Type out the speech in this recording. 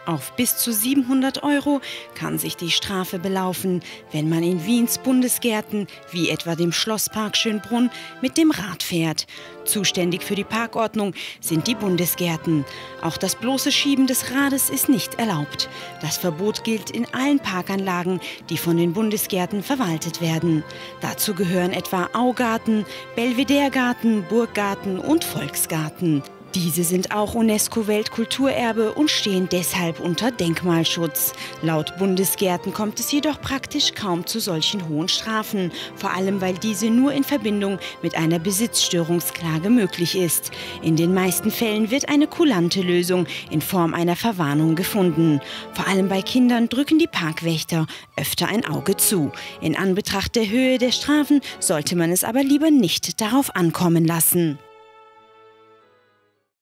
Auf bis zu 700 € kann sich die Strafe belaufen, wenn man in Wiens Bundesgärten, wie etwa dem Schlosspark Schönbrunn, mit dem Rad fährt. Zuständig für die Parkordnung sind die Bundesgärten. Auch das bloße Schieben des Rades ist nicht erlaubt. Das Verbot gilt in allen Parkanlagen, die von den Bundesgärten verwaltet werden. Dazu gehören etwa Augarten, Belvederegarten, Burggarten und Volksgarten. Diese sind auch UNESCO-Weltkulturerbe und stehen deshalb unter Denkmalschutz. Laut Bundesgärten kommt es jedoch praktisch kaum zu solchen hohen Strafen, vor allem weil diese nur in Verbindung mit einer Besitzstörungsklage möglich ist. In den meisten Fällen wird eine kulante Lösung in Form einer Verwarnung gefunden. Vor allem bei Kindern drücken die Parkwächter öfter ein Auge zu. In Anbetracht der Höhe der Strafen sollte man es aber lieber nicht darauf ankommen lassen.